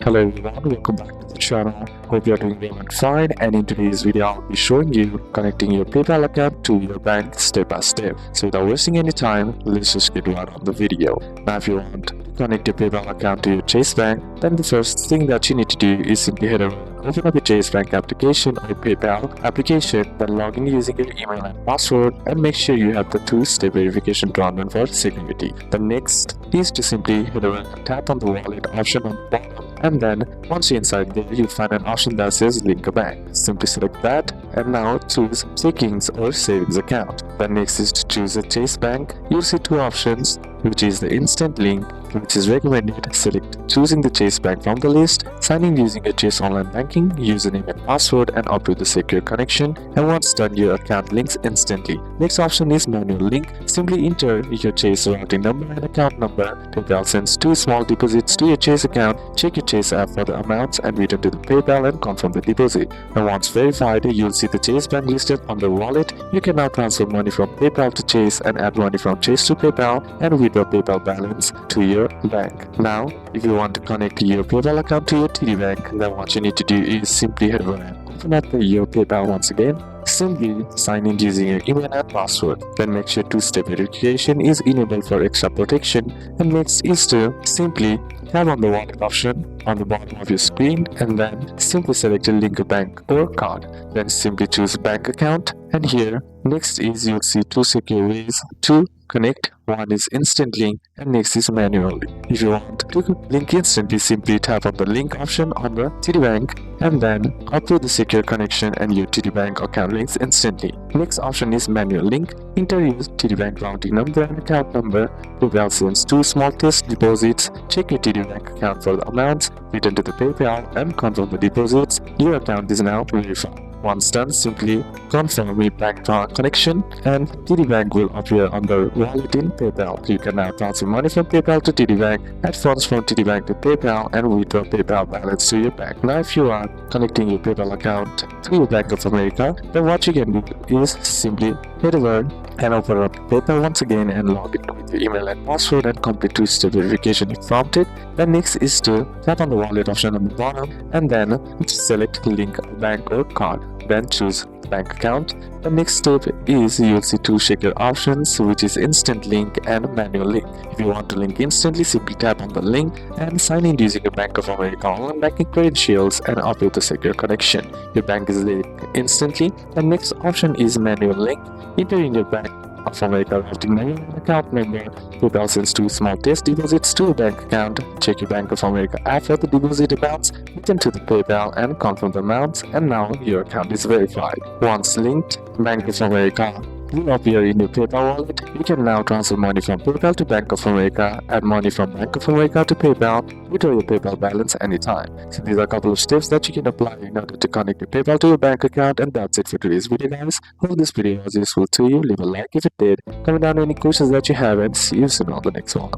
Hello everyone, welcome back to the channel. Hope you're doing well and fine, and in today's video I'll be showing you connecting your PayPal account to your bank step by step. So without wasting any time, let's just get right on the video. Now if you want to connect your PayPal account to your Chase Bank, then the first thing that you need to do is simply head over and open up your Chase Bank application or PayPal application, then log in using your email and password, and make sure you have the two-step verification turned on for security. The next is to simply head over and tap on the wallet option on the bottom, and then once you're inside there, you'll find an option that says link a bank. Simply select that and now choose checkings or savings account. The next is to choose a Chase Bank. You'll see two options, which is the instant link, which is recommended. Select choosing the Chase Bank from the list, sign in using a Chase online banking username and password, and upload the secure connection, and once done your account links instantly. Next option is manual link. Simply enter your Chase routing number and account number. PayPal sends two small deposits to your Chase account. Check your Chase app for the amounts and return to the PayPal and confirm the deposit. And once verified, you'll see the Chase Bank listed on the wallet. You can now transfer money from PayPal to Chase and add money from Chase to PayPal and withdraw PayPal balance to your bank. Now, if you want to connect your PayPal account to your TD Bank, then what you need to do is simply head over and open up your PayPal once again. Simply sign in using your email and password. Then make sure two-step verification is enabled for extra protection. And next is to simply tap on the wallet option on the bottom of your screen, and then simply select a link a bank or card. Then simply choose bank account, and here next is you'll see two secure ways to connect. One is instant link and next is manually. If you want to link instantly, simply tap on the link option on the TD Bank and then upload the secure connection and your TD Bank account links instantly. Next option is manual link. Enter your TD Bank routing number and account number. PayPal sends two small test deposits. Check your TD Bank account for the amounts, return to the PayPal and confirm the deposits. Your account is now verified. Once done, simply confirm with bank connection and TD Bank will appear on the wallet in PayPal. You can now transfer money from PayPal to TD Bank, add funds from TD Bank to PayPal, and withdraw PayPal balance to your bank. Now, if you are connecting your PayPal account to your Bank of America, then what you can do is simply head over and open up PayPal once again and log in with your email and password and complete two-step verification if prompted. Then next is to tap on the wallet option on the bottom and then select link bank or card. Then choose bank account. The next step is you'll see two secure options, which is instant link and manual link. If you want to link instantly, simply tap on the link and sign in using your Bank of America online banking credentials and upload the secure connection. Your bank is linked instantly. The next option is manual link. Enter in your Bank of America routing number and account number. PayPal sends two small test deposits to a bank account. Check your Bank of America app for the deposit amounts, return to the PayPal and confirm the amounts, and now your account is verified. Once linked, Bank of America will appear in your PayPal wallet. You can now transfer money from PayPal to Bank of America, add money from Bank of America to PayPal, withdraw your PayPal balance anytime. So these are a couple of steps that you can apply in order to connect your PayPal to your bank account, and that's it for today's video, guys. Hope this video was useful to you. Leave a like if it did, comment down any questions that you have, and see you soon on the next one.